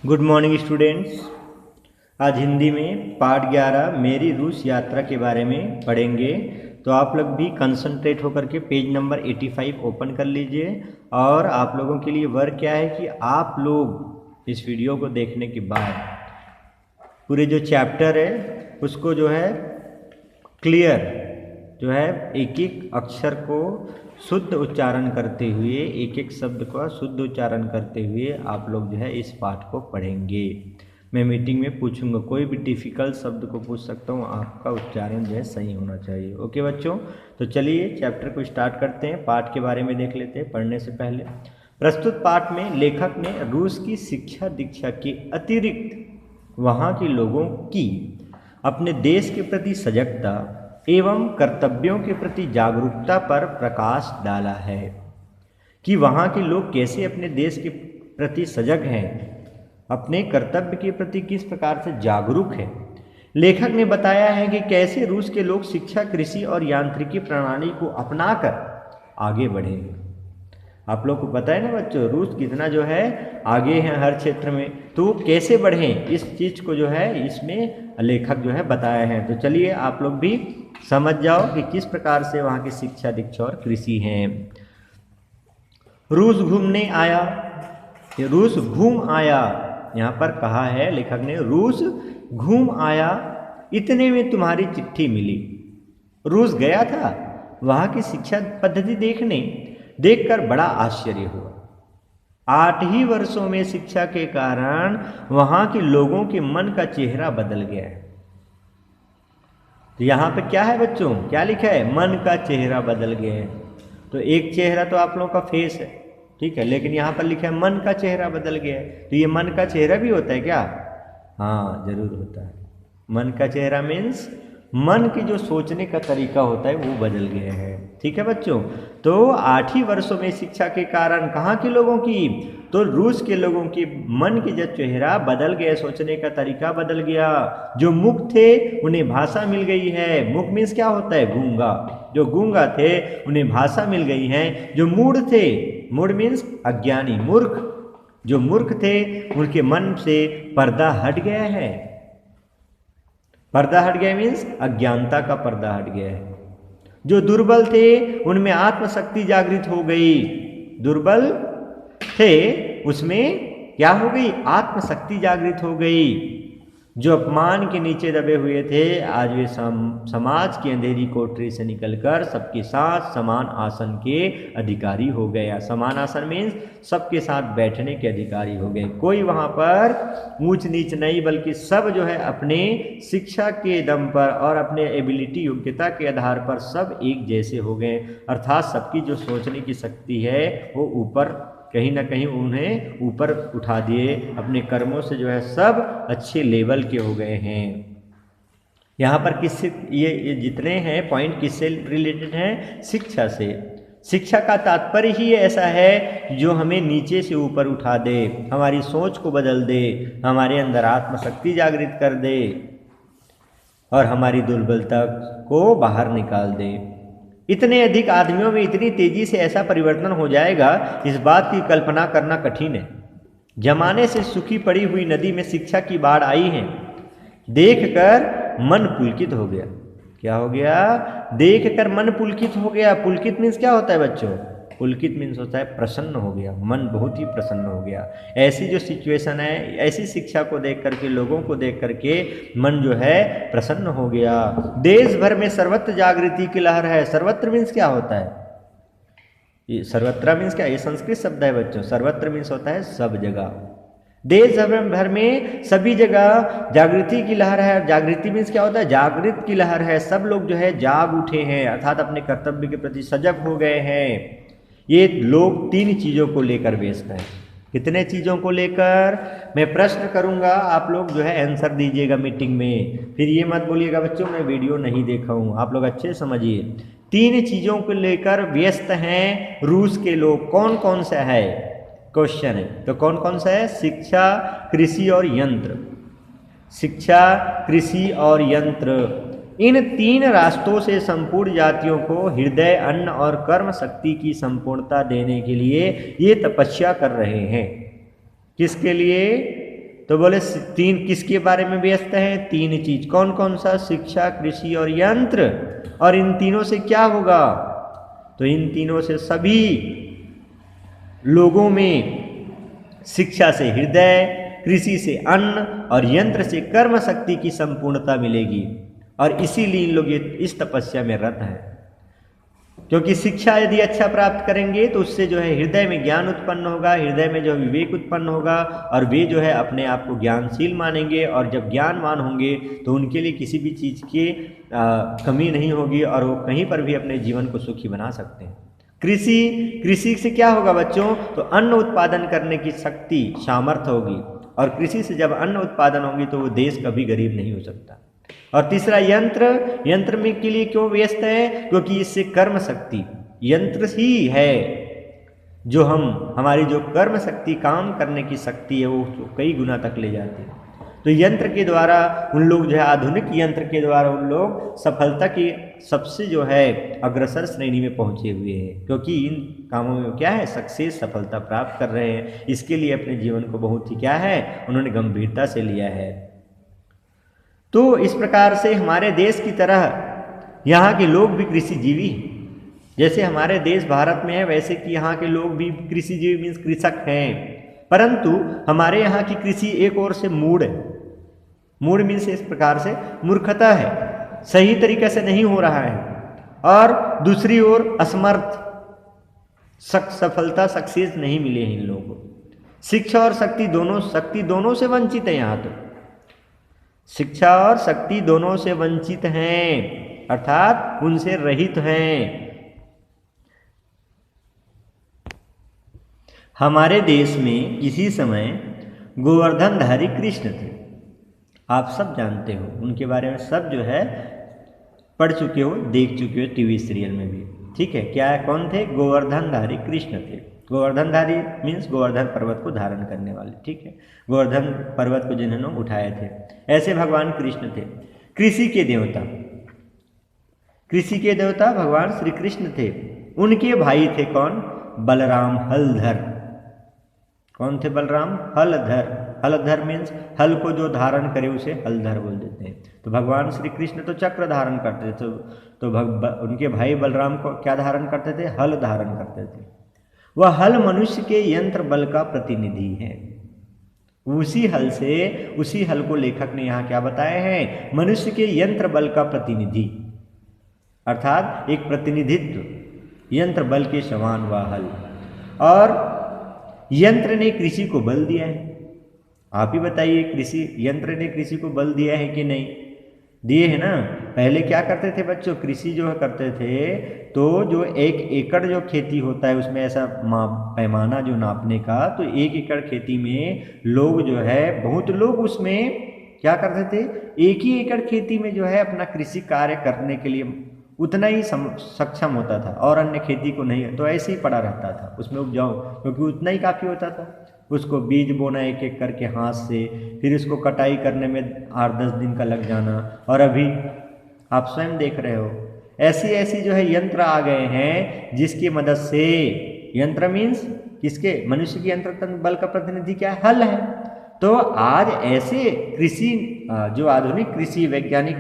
Good morning students. आज हिंदी में part 11 मेरी रूस यात्रा के बारे में पढ़ेंगे। तो आप लोग भी कंसंट्रेट होकर के पेज नंबर 85 ओपन कर लीजिए। और आप लोगों के लिए वर्क क्या है कि आप लोग इस वीडियो को देखने के बाद पूरे जो चैप्टर है उसको जो है क्लियर जो है एक एक अक्षर को शुद्ध उच्चारण करते हुए, एक एक शब्द का शुद्ध उच्चारण करते हुए आप लोग जो है इस पाठ को पढ़ेंगे। मैं मीटिंग में पूछूंगा, कोई भी डिफ़िकल्ट शब्द को पूछ सकता हूँ, आपका उच्चारण जो है सही होना चाहिए। ओके बच्चों, तो चलिए चैप्टर को स्टार्ट करते हैं। पाठ के बारे में देख लेते हैं पढ़ने से पहले। प्रस्तुत पाठ में लेखक ने रूस की शिक्षा दीक्षा के अतिरिक्त वहाँ के लोगों की अपने देश के प्रति सजगता एवं कर्तव्यों के प्रति जागरूकता पर प्रकाश डाला है कि वहाँ के लोग कैसे अपने देश के प्रति सजग हैं, अपने कर्तव्य के प्रति किस प्रकार से जागरूक है। लेखक ने बताया है कि कैसे रूस के लोग शिक्षा, कृषि और यांत्रिकी प्रणाली को अपनाकर आगे बढ़े। आप लोग को पता है ना बच्चों, रूस कितना जो है आगे है हर क्षेत्र में, तो कैसे बढ़ें इस चीज़ को जो है इसमें लेखक जो है बताया है। तो चलिए आप लोग भी समझ जाओ कि किस प्रकार से वहाँ की शिक्षा दीक्षा और कृषि है। रूस घूमने आया, रूस घूम आया, यहाँ पर कहा है लेखक ने रूस घूम आया, इतने में तुम्हारी चिट्ठी मिली। रूस गया था, वहाँ की शिक्षा पद्धति देखकर बड़ा आश्चर्य हुआ। 8 ही वर्षों में शिक्षा के कारण वहाँ के लोगों के मन का चेहरा बदल गया है। तो यहाँ पे क्या है बच्चों, क्या लिखा है? मन का चेहरा बदल गया है। तो एक चेहरा तो आप लोगों का फेस है, ठीक है, लेकिन यहाँ पर लिखा है मन का चेहरा बदल गया है। तो ये मन का चेहरा भी होता है क्या? हाँ, जरूर होता है। मन का चेहरा मीन्स मन की जो सोचने का तरीका होता है वो बदल गया है। ठीक है बच्चों, तो 8 ही वर्षों में शिक्षा के कारण कहाँ के लोगों की? तो रूस के लोगों की मन की जो चेहरा बदल गया, सोचने का तरीका बदल गया। जो मूक थे उन्हें भाषा मिल गई है। मूक मीन्स क्या होता है? गूंगा। जो गूंगा थे उन्हें भाषा मिल गई है। जो मूढ़ थे, मूढ़ मीन्स अज्ञानी, मूर्ख, जो मूर्ख थे उनके मन से पर्दा हट गया है। पर्दा हट गया मीन्स अज्ञानता का पर्दा हट गया है। जो दुर्बल थे उनमें आत्मशक्ति जागृत हो गई। दुर्बल थे उसमें क्या हो गई? आत्मशक्ति जागृत हो गई। जो अपमान के नीचे दबे हुए थे आज वे समाज की अंधेरी कोठरी से निकलकर सबके साथ समान आसन के अधिकारी हो गए। समान आसन मीन्स सबके साथ बैठने के अधिकारी हो गए। कोई वहाँ पर ऊंच नीच नहीं, बल्कि सब जो है अपने शिक्षा के दम पर और अपने एबिलिटी, योग्यता के आधार पर सब एक जैसे हो गए। अर्थात सबकी जो सोचने की शक्ति है वो ऊपर कहीं ना कहीं उन्हें ऊपर उठा दिए। अपने कर्मों से जो है सब अच्छे लेवल के हो गए हैं। यहाँ पर किससे ये जितने हैं पॉइंट किससे रिलेटेड हैं? शिक्षा से। शिक्षा का तात्पर्य ही ऐसा है जो हमें नीचे से ऊपर उठा दे, हमारी सोच को बदल दे, हमारे अंदर आत्मशक्ति जागृत कर दे और हमारी दुर्बलता को बाहर निकाल दे। इतने अधिक आदमियों में इतनी तेजी से ऐसा परिवर्तन हो जाएगा, इस बात की कल्पना करना कठिन है। जमाने से सूखी पड़ी हुई नदी में शिक्षा की बाढ़ आई है। देखकर मन पुलकित हो गया। क्या हो गया? देखकर मन पुलकित हो गया। पुलकित मीन्स क्या होता है बच्चों? पुलकित मीन्स होता है प्रसन्न हो गया, मन बहुत ही प्रसन्न हो गया। ऐसी जो सिचुएशन है, ऐसी शिक्षा को देख करके, लोगों को देख करके मन जो है प्रसन्न हो गया। देश भर में सर्वत्र जागृति की लहर है। सर्वत्र मीन्स क्या होता है? ये सर्वत्र मीन्स क्या? ये संस्कृत शब्द है बच्चों। सर्वत्र मीन्स होता है सब जगह। देश भर में सभी जगह जागृति की लहर है। जागृति मीन्स क्या होता है? जागृत की लहर है। सब लोग जो है जाग उठे हैं, अर्थात अपने कर्तव्य के प्रति सजग हो गए हैं। ये लोग 3 चीज़ों को लेकर व्यस्त हैं। कितने चीज़ों को लेकर? मैं प्रश्न करूंगा, आप लोग जो है आंसर दीजिएगा मीटिंग में। फिर ये मत बोलिएगा बच्चों मैं वीडियो नहीं देखा हूँ। आप लोग अच्छे समझिए, 3 चीज़ों को लेकर व्यस्त हैं रूस के लोग। कौन कौन सा है? क्वेश्चन है। तो कौन कौन सा है? शिक्षा, कृषि और यंत्र। शिक्षा, कृषि और यंत्र, इन 3 रास्तों से संपूर्ण जातियों को हृदय, अन्न और कर्म शक्ति की संपूर्णता देने के लिए ये तपस्या कर रहे हैं। किसके लिए? तो बोले तीन किसके बारे में व्यस्त है? तीन चीज। कौन कौन सा? शिक्षा, कृषि और यंत्र। और इन तीनों से क्या होगा? तो इन तीनों से सभी लोगों में शिक्षा से हृदय, कृषि से अन्न और यंत्र से कर्म शक्ति की संपूर्णता मिलेगी। और इसीलिए इन लोग इस तपस्या में रत हैं, क्योंकि शिक्षा यदि अच्छा प्राप्त करेंगे तो उससे जो है हृदय में ज्ञान उत्पन्न होगा, हृदय में जो है विवेक उत्पन्न होगा, और वे जो है अपने आप को ज्ञानशील मानेंगे। और जब ज्ञानवान होंगे तो उनके लिए किसी भी चीज़ की कमी नहीं होगी और वो कहीं पर भी अपने जीवन को सुखी बना सकते हैं। कृषि से क्या होगा बच्चों? तो अन्न उत्पादन करने की शक्ति, सामर्थ्य होगी। और कृषि से जब अन्न उत्पादन होगी तो वो देश कभी गरीब नहीं हो सकता। और तीसरा यंत्र में के लिए क्यों व्यस्त है? क्योंकि इससे कर्म शक्ति, यंत्र ही है जो हमारी जो कर्म शक्ति, काम करने की शक्ति है, वो कई गुना तक ले जाती है। तो यंत्र के द्वारा उन लोग जो है, आधुनिक यंत्र के द्वारा उन लोग सफलता की सबसे जो है अग्रसर श्रेणी में पहुंचे हुए हैं, क्योंकि इन कामों में क्या है, सक्सेस, सफलता प्राप्त कर रहे हैं। इसके लिए अपने जीवन को बहुत ही क्या है, उन्होंने गंभीरता से लिया है। तो इस प्रकार से हमारे देश की तरह यहाँ के लोग भी कृषिजीवी, जैसे हमारे देश भारत में है वैसे कि यहाँ के लोग भी कृषिजीवी मीन्स कृषक हैं। परंतु हमारे यहाँ की कृषि एक ओर से मूढ़ है। मूढ़ मीन्स इस प्रकार से मूर्खता है, सही तरीके से नहीं हो रहा है। और दूसरी ओर असमर्थ, सफलता, सक्सेस नहीं मिले हैं इन लोगों को। शिक्षा और शक्ति दोनों से वंचित है। यहाँ तो शिक्षा और शक्ति दोनों से वंचित हैं, अर्थात उनसे रहित हैं। हमारे देश में किसी समय गोवर्धनधारी कृष्ण थे, आप सब जानते हो उनके बारे में, सब जो है पढ़ चुके हो, देख चुके हो टीवी सीरियल में भी, ठीक है। क्या है, कौन थे? गोवर्धनधारी कृष्ण थे। गोवर्धनधारी मीन्स गोवर्धन पर्वत को धारण करने वाले, ठीक है, गोवर्धन पर्वत को जिन्होंने उठाए थे, ऐसे भगवान कृष्ण थे। कृषि के देवता भगवान श्री कृष्ण थे। उनके भाई थे कौन? बलराम हलधर। कौन थे? बलराम हलधर। हलधर मीन्स हल को जो धारण करे उसे हलधर बोल देते हैं। तो भगवान श्री कृष्ण तो चक्र धारण करते थे, तो उनके भाई बलराम को क्या धारण करते थे? हल धारण करते थे। वह हल मनुष्य के यंत्र बल का प्रतिनिधि है। उसी हल को लेखक ने यहाँ क्या बताया है? मनुष्य के यंत्र बल का प्रतिनिधि, अर्थात एक प्रतिनिधित्व, यंत्र बल के समान वह हल। और यंत्र ने कृषि को बल दिया है। आप ही बताइए, यंत्र ने कृषि को बल दिया है कि नहीं? दिए है ना। पहले क्या करते थे बच्चों? कृषि जो करते थे तो जो 1 एकड़ जो खेती होता है उसमें ऐसा पैमाना जो नापने का, तो 1 एकड़ खेती में लोग जो है, बहुत लोग उसमें क्या करते थे, 1 ही एकड़ खेती में जो है अपना कृषि कार्य करने के लिए उतना ही सक्षम होता था, और अन्य खेती को नहीं, तो ऐसे ही पड़ा रहता था उसमें उपजाऊ, क्योंकि उतना ही काफ़ी होता था। उसको बीज बोना 1 एक करके हाथ से, फिर इसको कटाई करने में 8-10 दिन का लग जाना। और अभी आप स्वयं देख रहे हो ऐसी जो है यंत्र आ गए हैं, जिसकी मदद से, यंत्र मीन्स किसके? मनुष्य की यंत्र बल का प्रतिनिधि क्या है? हल है। तो आज ऐसे कृषि, जो आधुनिक कृषि, वैज्ञानिक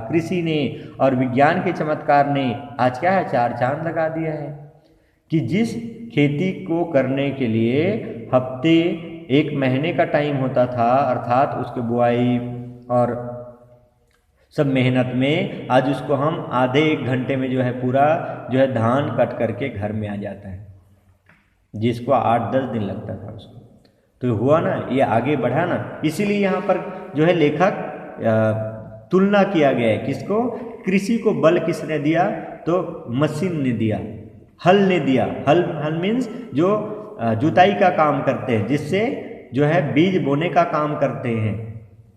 कृषि ने और विज्ञान के चमत्कार ने आज क्या है, 4 चांद लगा दिया है कि जिस खेती को करने के लिए हफ्ते 1 महीने का टाइम होता था, अर्थात उसके बुआई और सब मेहनत में, आज उसको हम आधे 1 घंटे में जो है पूरा जो है धान कट करके घर में आ जाता है, जिसको 8-10 दिन लगता था उसको। तो हुआ ना, ये आगे बढ़ा ना। इसीलिए यहाँ पर जो है लेखक तुलना किया गया है, किसको? कृषि को बल किसने दिया? तो मशीन ने दिया, हल ने दिया। हल मीन्स जो जुताई का काम करते हैं, जिससे जो है बीज बोने का काम करते हैं।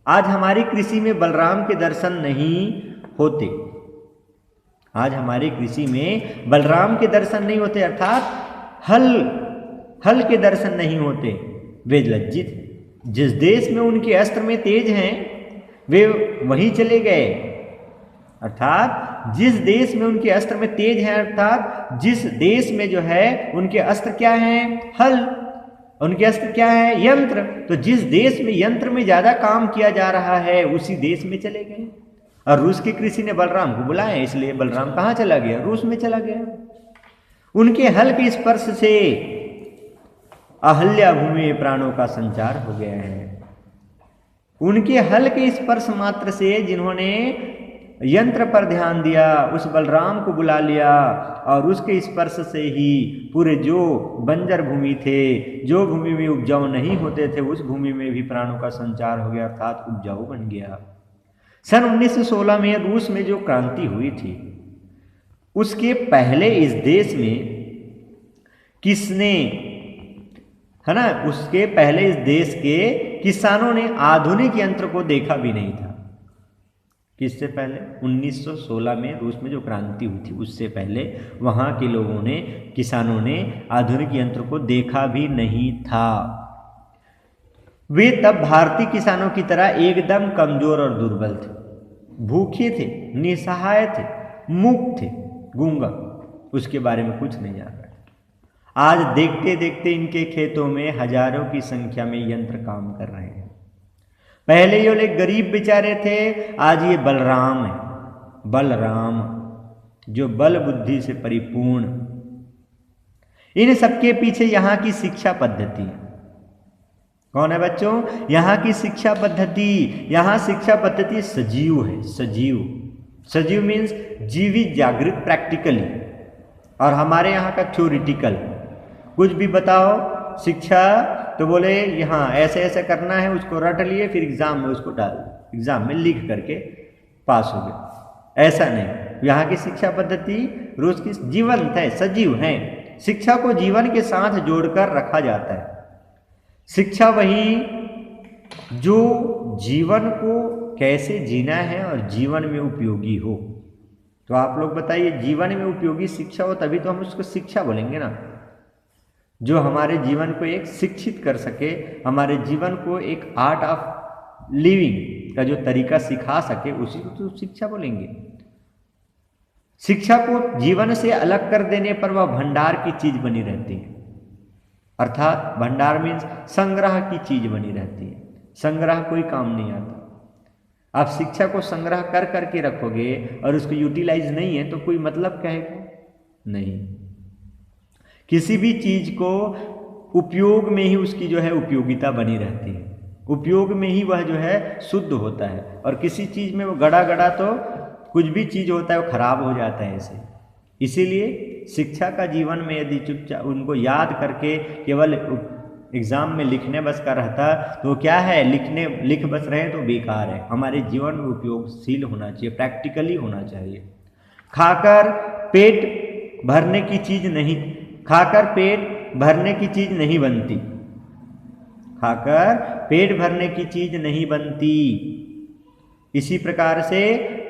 आज हमारी कृषि में बलराम के दर्शन नहीं होते। आज हमारी कृषि में बलराम के दर्शन नहीं होते, अर्थात हल के दर्शन नहीं होते। वे लज्जित, जिस देश में उनके अस्त्र में तेज हैं वे वहीं चले गए, अर्थात जिस देश में उनके अस्त्र में तेज हैं, अर्थात जिस देश में जो है उनके अस्त्र क्या हैं? हल। उनके अस्त्र क्या है? यंत्र। तो जिस देश में यंत्र में ज्यादा काम किया जा रहा है उसी देश में चले गए। और रूस के कृषि ने बलराम को बुलाया, इसलिए बलराम कहाँ चला गया? रूस में चला गया। उनके हल के स्पर्श से अहल्या भूमि में प्राणों का संचार हो गया है। उनके हल के स्पर्श मात्र से जिन्होंने यंत्र पर ध्यान दिया, उस बलराम को बुला लिया और उसके स्पर्श से ही पूरे जो बंजर भूमि थे, जो भूमि में उपजाऊ नहीं होते थे, उस भूमि में भी प्राणों का संचार हो गया, अर्थात उपजाऊ बन गया। सन 1916 में रूस में जो क्रांति हुई थी, उसके पहले इस देश में किसने, है ना, उसके पहले इस देश के किसानों ने आधुनिक यंत्र को देखा भी नहीं था। किससे पहले? 1916 में रूस में जो क्रांति हुई थी उससे पहले वहां के लोगों ने, किसानों ने आधुनिक यंत्र को देखा भी नहीं था। वे तब भारतीय किसानों की तरह एकदम कमजोर और दुर्बल थे, भूखे थे, निसहाय थे, मूक थे, गूंगा, उसके बारे में कुछ नहीं जान रहे। आज देखते देखते इनके खेतों में हजारों की संख्या में यंत्र काम कर रहे हैं। पहले ये लोग गरीब बेचारे थे, आज ये बलराम है, बलराम जो बल बुद्धि से परिपूर्ण। इन सबके पीछे यहाँ की शिक्षा पद्धति है। कौन है बच्चों? यहाँ की शिक्षा पद्धति। यहाँ शिक्षा पद्धति सजीव है, सजीव। सजीव मीन्स जीवित, जागृत, प्रैक्टिकली। और हमारे यहाँ का थ्योरिटिकल। कुछ भी बताओ शिक्षा तो बोले यहाँ ऐसे ऐसे करना है, उसको रट लिए, फिर एग्जाम में उसको डाल, एग्जाम में लिख करके पास हो गए। ऐसा नहीं। यहाँ की शिक्षा पद्धति रोज की जीवंत है, सजीव है। शिक्षा को जीवन के साथ जोड़कर रखा जाता है। शिक्षा वही जो जीवन को कैसे जीना है और जीवन में उपयोगी हो। तो आप लोग बताइए, जीवन में उपयोगी शिक्षा हो तभी तो हम उसको शिक्षा बोलेंगे ना। जो हमारे जीवन को एक शिक्षित कर सके, हमारे जीवन को एक आर्ट ऑफ लिविंग का जो तरीका सिखा सके, उसी को तो शिक्षा बोलेंगे। शिक्षा को जीवन से अलग कर देने पर वह भंडार की चीज बनी रहती है, अर्थात भंडार मीन्स संग्रह की चीज बनी रहती है। संग्रह कोई काम नहीं आता। आप शिक्षा को संग्रह कर करके रखोगे और उसको यूटिलाइज नहीं है तो कोई मतलब कहेगा नहीं। किसी भी चीज को उपयोग में ही उसकी जो है उपयोगिता बनी रहती है, उपयोग में ही वह जो है शुद्ध होता है। और किसी चीज में वो गड़ा गड़ा तो कुछ भी चीज होता है वो खराब हो जाता है ऐसे। इसीलिए शिक्षा का जीवन में यदि चुपचाप उनको याद करके केवल एग्जाम में लिखने बस का रहता तो क्या है, लिख बस रहे तो बेकार है। हमारे जीवन में उपयोगशील होना चाहिए, प्रैक्टिकली होना चाहिए। खाकर पेट भरने की चीज नहीं, खाकर पेट भरने की चीज नहीं बनती, खाकर पेट भरने की चीज नहीं बनती। इसी प्रकार से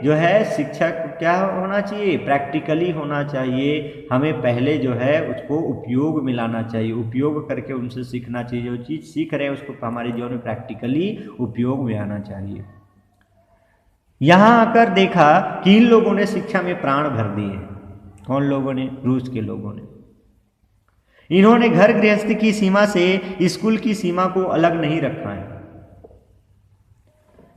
जो है शिक्षा क्या होना चाहिए, प्रैक्टिकली होना चाहिए। हमें पहले जो है उसको उपयोग में लाना चाहिए, उपयोग करके उनसे सीखना चाहिए। जो चीज़ सीख रहे हैं उसको हमारे जीवन में प्रैक्टिकली उपयोग में आना चाहिए। यहाँ आकर देखा कि इन लोगों ने शिक्षा में प्राण भर दिए। कौन लोगों ने? रूस के लोगों ने। इन्होंने घर गृहस्थी की सीमा से स्कूल की सीमा को अलग नहीं रखा है।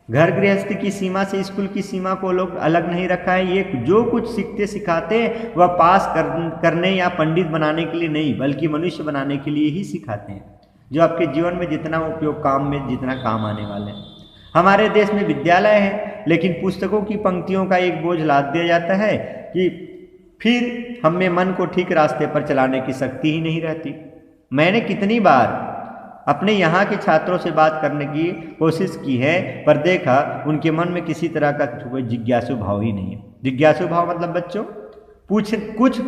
घर गृहस्थी की सीमा से स्कूल की सीमा को लोग अलग नहीं रखा है। ये जो कुछ सीखते सिखाते हैं वह पास करने या पंडित बनाने के लिए नहीं, बल्कि मनुष्य बनाने के लिए ही सिखाते हैं, जो आपके जीवन में जितना उपयोग, काम में जितना काम आने वाले हैं। हमारे देश में विद्यालय है, लेकिन पुस्तकों की पंक्तियों का एक बोझ लाद दिया जाता है कि फिर हम में मन को ठीक रास्ते पर चलाने की शक्ति ही नहीं रहती। मैंने कितनी बार अपने यहाँ के छात्रों से बात करने की कोशिश की है, पर देखा उनके मन में किसी तरह का कोई जिज्ञासु भाव ही नहीं है। जिज्ञासु भाव मतलब बच्चों कुछ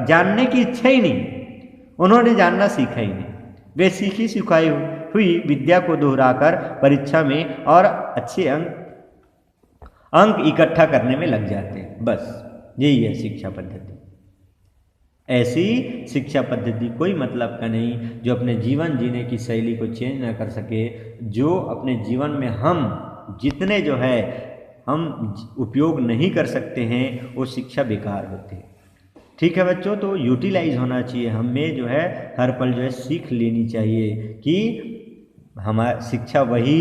जानने की इच्छा ही नहीं, उन्होंने जानना सीखा ही नहीं। वे सीखी सिखाई हुई विद्या को दोहराकर परीक्षा में और अच्छे अंक इकट्ठा करने में लग जाते हैं। बस यही है शिक्षा पद्धति। ऐसी शिक्षा पद्धति कोई मतलब का नहीं जो अपने जीवन जीने की शैली को चेंज ना कर सके, जो अपने जीवन में हम जितने जो है हम उपयोग नहीं कर सकते हैं, वो शिक्षा बेकार होती है। ठीक है बच्चों, तो यूटिलाइज होना चाहिए हमें, जो है हर पल जो है सीख लेनी चाहिए कि हमारी शिक्षा वही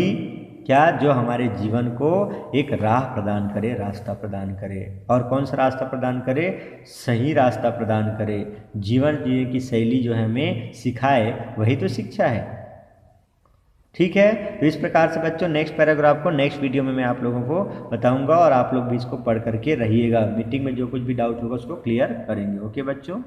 क्या जो हमारे जीवन को एक राह प्रदान करे, रास्ता प्रदान करे। और कौन सा रास्ता प्रदान करे? सही रास्ता प्रदान करे, जीवन जीने की शैली जो है हमें सिखाए, वही तो शिक्षा है। ठीक है, तो इस प्रकार से बच्चों नेक्स्ट पैराग्राफ को नेक्स्ट वीडियो में मैं आप लोगों को बताऊंगा और आप लोग भी इसको पढ़ करके रहिएगा। मीटिंग में जो कुछ भी डाउट होगा उसको क्लियर करेंगे। ओके बच्चों।